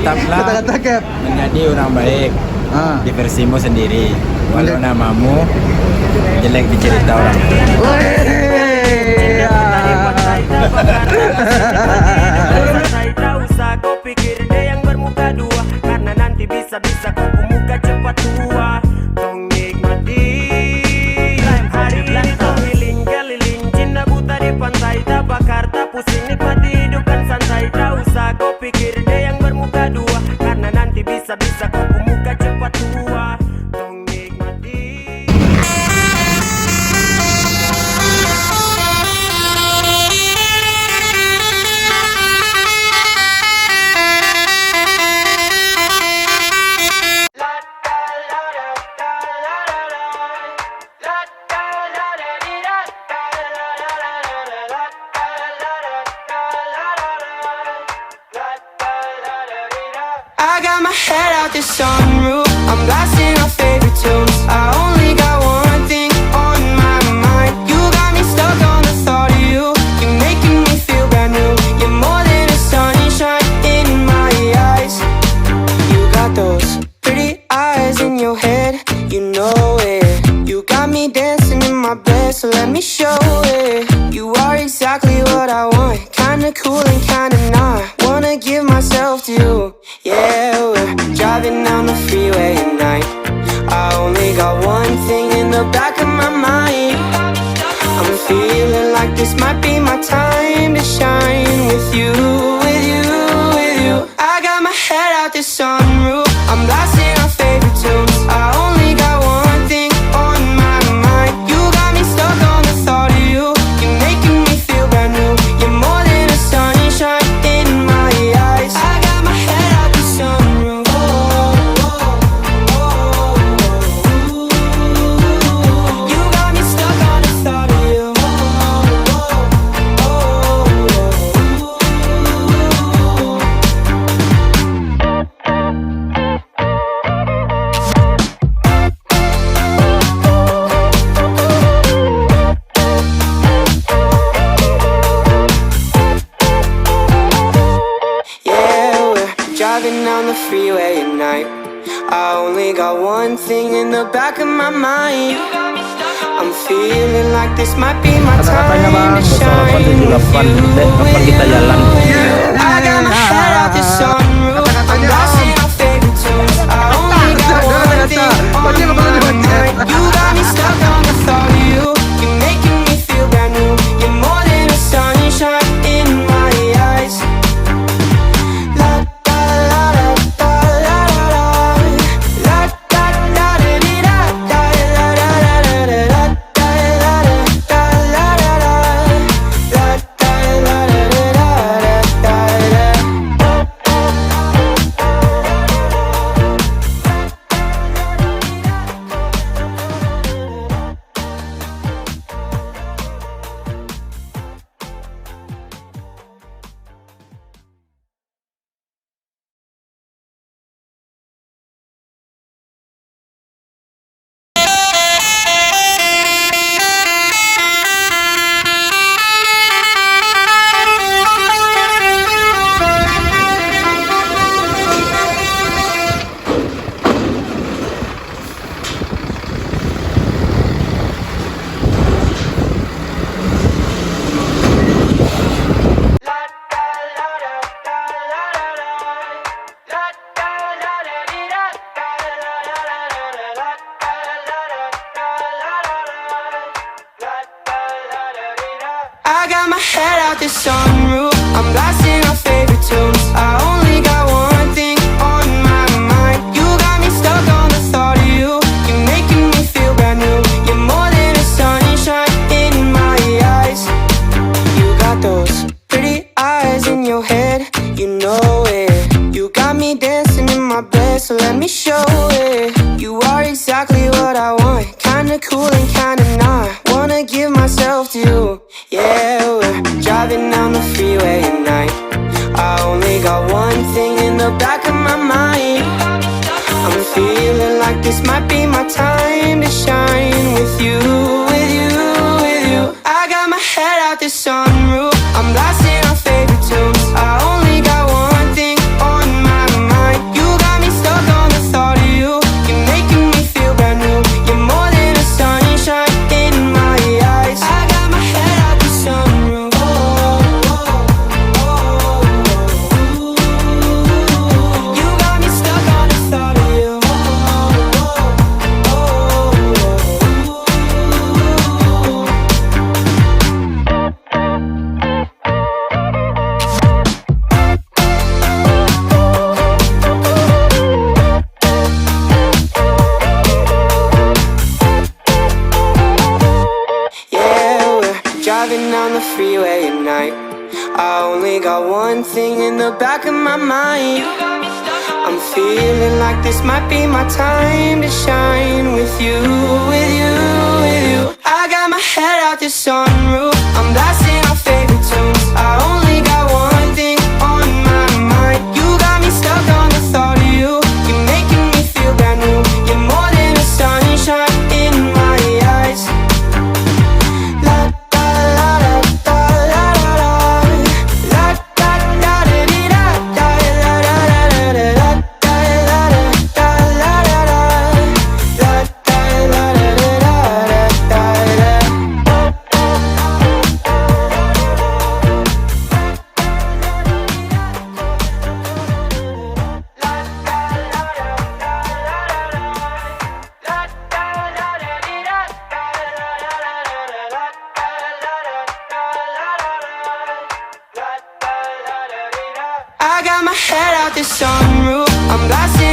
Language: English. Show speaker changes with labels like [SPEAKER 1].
[SPEAKER 1] Tetaplah
[SPEAKER 2] Kata-kata
[SPEAKER 1] menjadi orang baik di versimu sendiri. Walau namamu jelek dicerita orang.
[SPEAKER 3] Tak usah kau pikir dia yang bermuka dua, karena nanti bisa-bisa kau pemuka cepat tua. Tong nikmati hari ini, tong keliling-keliling cinta buta di pantai, tak bakar tak pusing, nikmati hidup kan santai. Tak usah kau pikir dia yang bermuka dua, karena nanti bisa-bisa kau pemuka cepat tua. Tong nikmati.
[SPEAKER 4] I got my head out the sunroof, I'm blasting our favorite tunes. I only got one thing on my mind. You got me stuck on the thought of you. You're making me feel brand new. You're more than a sunshine in my eyes. You got those pretty eyes in your head, you know it. You got me dancing in my bed, so let me show it. You are exactly what I want, kinda cool and kinda not. Wanna give myself to you. Yeah, we're driving down the freeway at night. I only got one thing in the back of my mind. I'm feeling like this might be my time to shine with you, with you, with you. I got my head out the sunroof, I'm blasting our favorite tunes. I only got one thing on my mind. You got me stuck on the thought of you. You're making me feel brand new. You're more than a sunshine in my eyes. I got my head out the sunroof. You got me stuck on the thought of you. Yeah, we're driving down the freeway at night. I only got one thing in the back of my mind. I'm feeling like this might be my
[SPEAKER 1] Kata-katanya
[SPEAKER 4] time
[SPEAKER 1] bang,
[SPEAKER 4] to
[SPEAKER 1] besok
[SPEAKER 4] shine with
[SPEAKER 1] kapan kita jalan?
[SPEAKER 4] you. I got my head out the sunroof, I'm blasting our favorite tunes. I only got one thing on my mind. You got me stuck on the thought of you. You're making me feel brand new. You're more than a sunshine in my eyes. La da la da da la la la. La da da da dee da da la la la la la. La da la da da la la la. La da la da da da da da. I got my head out the sunroof, I'm blasting our favorite tunes. I only got one thing on my mind. You got me stuck on the thought of you. You're making me feel brand new. You're more than a sunshine in my eyes. You got those pretty eyes in your head, you know it. You got me dancing in my bed, so let me show it. You are exactly what I want, kinda cool and kinda not. Wanna give myself to you. Yeah, we're driving down the freeway at night. I only got one thing in the back of my mind. I'm feeling like this might be my time to shine with you, with you, with you. I got my head out the sunroof, I'm blasting our favorite tunes. I only got one thing on my mind. freeway at night. I only got one thing in the back of my mind. I'm feeling like this might be my time to shine with you, with you, with you. I got my head out the sunroof, I'm blasting our favorite tunes. I only got one thing on my mind. You got me stuck on the thought of you. You're making me feel brand new. You're more than a sunshine in my eyes. La da la da da la da da. La da da da dee da da la da da da da. La da la da da la da da. La da la da da da da da. I got my head out the sunroof, I'm blasting